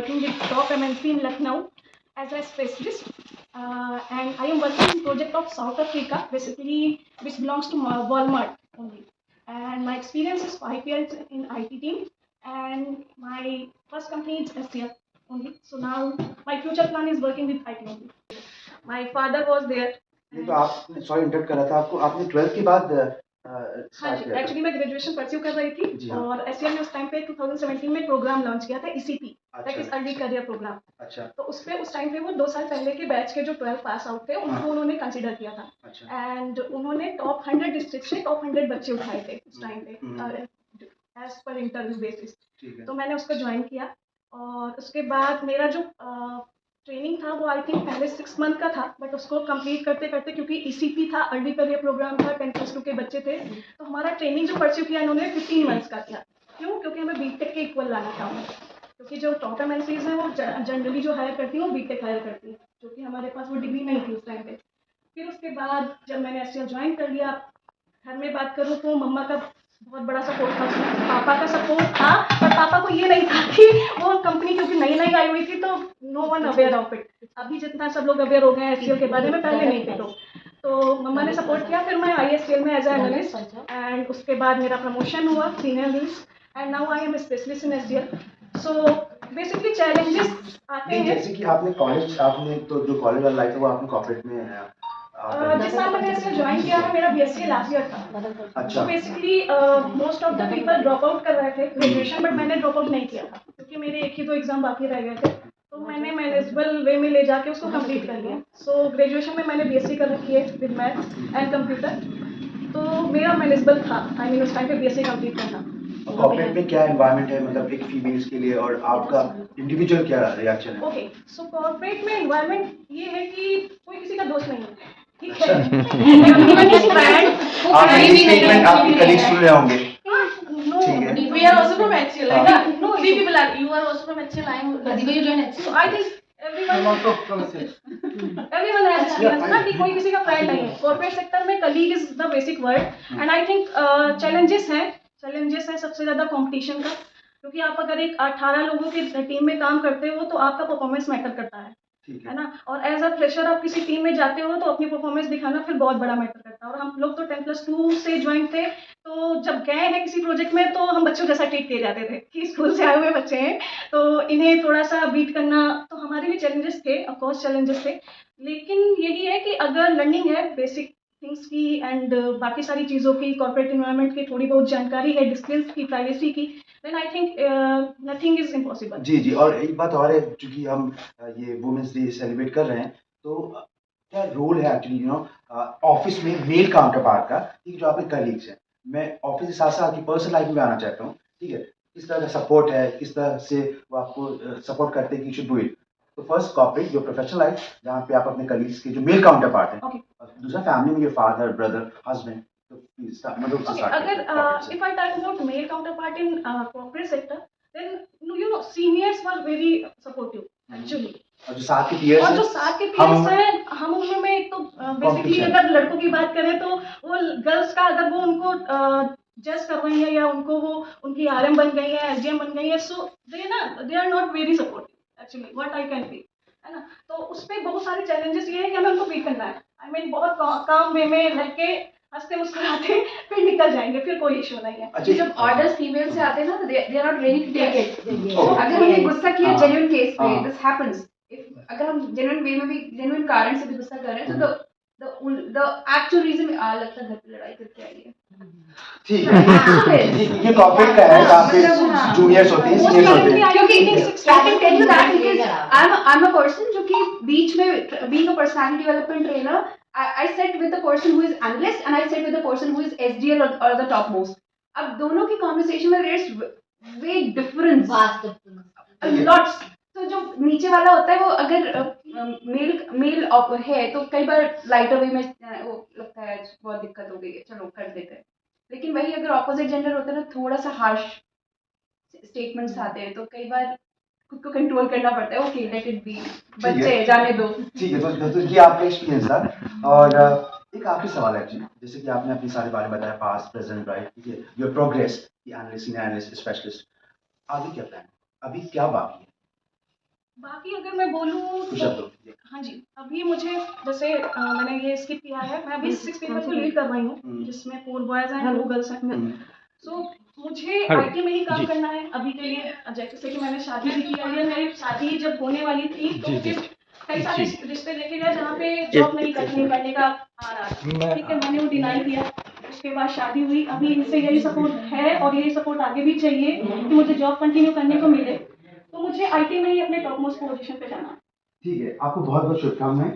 working with top MNC in Lucknow as a specialist, and I am working in project of South Africa, basically which belongs to Walmart only. And my experience is 5 years in IT team, and my first company is SCL only. So now my future plan is working with IT only. My father was there. ये तो आपने sorry interrupt करा था आपको, आपने 12th के बाद हाँ जी, एक्चुअली मैं ग्रेजुएशन परस्यू कर रही थी हाँ। और एससीएल ने उस टाइम पे 2017 में प्रोग्राम लॉन्च किया था ECP, that is early career program. अच्छा। तो उस पे उस टाइम पे वो 2 साल पहले के बैच के जो 12 पास आउट थे उनको उन्होंने कंसीडर किया था। अच्छा। एंड उन्होंने टॉप 100 डिस्ट्रिक्ट से टॉप 100 बच्चे उठाए थे उस टाइम पे एज पर इंटरव्यू बेसिस। तो मैंने उसको ज्वाइन किया और उसके बाद मेरा जो ट्रेनिंग था वो आई थिंक पहले 6 मंथ का था, बट उसको कंप्लीट करते करते क्योंकि ईसीपी था, अर्ली करियर प्रोग्राम था, 10+2 के बच्चे थे, तो हमारा ट्रेनिंग जो परस्यू किया इन्होंने 15 मंथ्स का किया। क्यों? क्योंकि हमें बीटेक के इक्वल लाना था हमें, क्योंकि जो टॉप एमएनसीज हैं वो जनरली जो हायर करती हैं वो बीटेक हायर करती है, जो कि हमारे पास वो डिग्री नहीं थी उस टाइम पे। फिर उसके बाद जब मैंने एससीएल ज्वाइन कर लिया, घर में बात करूँ तो मम्मा का बहुत बड़ा सपोर्ट था उसमें, पापा का सपोर्ट था, पर पापा को ये नहीं था कि वो कंपनी क्योंकि नई नई आई हुई थी तो no one aware of it. अभी जितना सब लोग अवेयर हो गए हैं एससीएल के बारे में, पहले नहीं थे तो मम्मा ने सपोर्ट किया। फिर मैं आई एससीएल में एज ए एनालिस्ट एंड उसके बाद मेरा प्रमोशन हुआ senior analyst and now I am specialist in SCL. So basically challenges आते हैं जैसे कि आपने कॉलेज, आपने तो जो कॉलेज वाला लाइफ है वो आपने कॉर्पोरेट में जिस साल मैंने एससीएल ज्वाइन किया था मेरा बीएससी लास्ट ईयर था। अच्छा। Basically most of the people drop out कर रहे थे ग्रेजुएशन, बट मैंने ड्रॉप आउट नहीं किया था क्योंकि मेरे 1 ही 2 एग्जाम बाकी रह गए थे, तो मैंने मैनेजेबल वे में ले जाके उसको कंप्लीट कर लिया। सो ग्रेजुएशन में मैंने बीएससी कर रखी है विद मैथ्स एंड कंप्यूटर, तो मेरा मैनेजेबल था, आई मीन उस टाइम पे बीएससी कंप्लीट करना। कॉर्पोरेट में क्या एनवायरनमेंट है, मतलब एक फीमेल्स के लिए, और आपका इंडिविजुअल क्या रिएक्शन है? ओके, सो कॉर्पोरेट में एनवायरनमेंट ये है कि कोई किसी का दोस्त नहीं है, ठीक है? Everyone is friend. आपके कलीग्स सुन रहे होंगे। No, we are also from HCL. Like, no, three people are. You are also from HCL. I am. Radhika, you joined HCL. So I think everyone also from HCL. Everyone has experience ना कि कोई किसी का friend नहीं है। Corporate sector में colleague is the basic word and I think challenges है सबसे ज़्यादा कंपटीशन का, क्योंकि आप अगर एक 18 लोगों की टीम में काम करते हो तो आपका परफॉर्मेंस मैटर करता है ना। और एज अ फ्रेशर आप किसी टीम में जाते हो तो अपनी परफॉर्मेंस दिखाना फिर बहुत बड़ा मैटर करता है। और हम लोग तो 10+2 से ज्वाइन थे, तो जब गए हैं किसी प्रोजेक्ट में तो हम बच्चों जैसा ट्रीट किए जाते थे कि स्कूल से आए हुए बच्चे हैं, तो इन्हें थोड़ा सा बीट करना, तो हमारे भी चैलेंजेस थे, ऑफकोर्स चैलेंजेस थे। लेकिन यही है कि अगर लर्निंग है बेसिक थिंग्स की एंड बाकी सारी चीज़ों की, कॉर्पोरेट इन्वायरमेंट की थोड़ी बहुत जानकारी है, डिस्टेंस की, प्राइवेसी की, then I think nothing is impossible. जी जी। और एक बात और है, क्योंकि हम ये वुमेन्स डे सेलिब्रेट कर रहे हैं, तो क्या रोल है एक्चुअली ऑफिस में मेल काउंटर पार्ट का, ठीक है, जो आपके कलीग्स हैं। मैं ऑफिस के साथ साथ आपकी पर्सनल लाइफ में आना चाहता हूँ, ठीक है, किस तरह का सपोर्ट है, किस तरह से वो आपको सपोर्ट करते हैं कि शुड डू इट। तो फर्स्ट कॉर्पोरेट, जो प्रोफेशनल लाइफ, जहाँ पे आप अपने कलीग्स के जो मेल काउंटर पार्ट है, दूसरा फैमिली में, योर फादर, ब्रदर, हस्बैंड। तो प्लीज अगर if I talk about male counterpart in corporate sector, then you know seniors were very supportive actually. और जो साथ के पीयर्स और जो साथ के पीयर्स हैं, हम उम्र में एक तो बेसिकली अगर लड़कों की बात करें तो वो गर्ल्स का अगर वो उनको जज कर रही है या उनको वो उनकी आरएम बन गई है, एसडीएम बन गई है, so they are not very supportive actually, what I can feel, है ना। तो उस पे बहुत सारे चैलेंजेस ये है कि हमें उनको बीट करना है, आई मीन बहुत काम वे में रह के हंसते मुस्कुराते फिर निकल जाएंगे, फिर कोई इशू नहीं है। अच्छा, जब ऑर्डर्स फीमेल से आते हैं ना तो they are not ready to take it. अगर हमने गुस्सा किया जेन्युइन केस पे, दिस हैपेंस, अगर हम जेन्युइन वे में भी, जेन्युइन कारण से भी गुस्सा कर रहे हैं, तो द एक्चुअल रीजन लगता है घर पे लड़ाई करके आई है। ठीक है, ये कॉर्पोरेट का है, जहाँ पे जूनियर्स होते हैं, सीनियर्स होते हैं। क्योंकि I can tell you that because I am a person जो कि बीच में being a personality development trainer, I sit with the person who is analyst and I sit with the person who is SDL or the top most. अब दोनों की conversation में rates way difference, vast difference, lots. तो जो नीचे वाला होता है वो अगर मेल है तो कई बार लाइटर वे में वो लगता है बहुत दिक्कत हो गई है, चलो कर देते हैं। लेकिन वही अगर ऑपोजिट जेंडर होता है ना, थोड़ा सा हार्श स्टेटमेंट्स आते हैं, तो कई बार खुद को कंट्रोल करना पड़ता है। ओके, लेट इट बी, बच्चे जाने दो। ठीक है, तो ये आपका एक्सपीरियंस था। और एक आखिरी सवाल है एक्चुअली, जैसे कि आपने अपने सारे बारे में बताया, पास्ट, प्रेजेंट, राइट, ठीक है, your progress, analyst, senior analyst, specialist, आगे क्या प्लान है, अभी क्या बाकी है? बाकी अगर मैं बोलूँ कुछ तो शब्दों में। हाँ जी, अभी मुझे जैसे मैंने ये स्किप किया है, मैं अभी 6 पीपल को लीड कर रही हूँ, जिसमें 4 बॉयज़ हैं, 2 गर्ल्स हैं। सो मुझे आईटी में ही काम करना है अभी के लिए। जैसे कि मैंने शादी भी की है, मेरी शादी जब होने वाली थी तो मुझे कई सारे रिश्ते देखे गए जहाँ पे जॉब नहीं करने का आ रहा था। ठीक है, मैंने वो डिनाई किया। उसके बाद शादी हुई, अभी इनसे यही सपोर्ट है और यही सपोर्ट आगे भी चाहिए कि मुझे जॉब कंटिन्यू करने को मिले। तो मुझे आईटी में ही अपने टॉप मोस्ट पोजीशन पे जाना है। ठीक है, आपको बहुत बहुत शुभकामनाएं।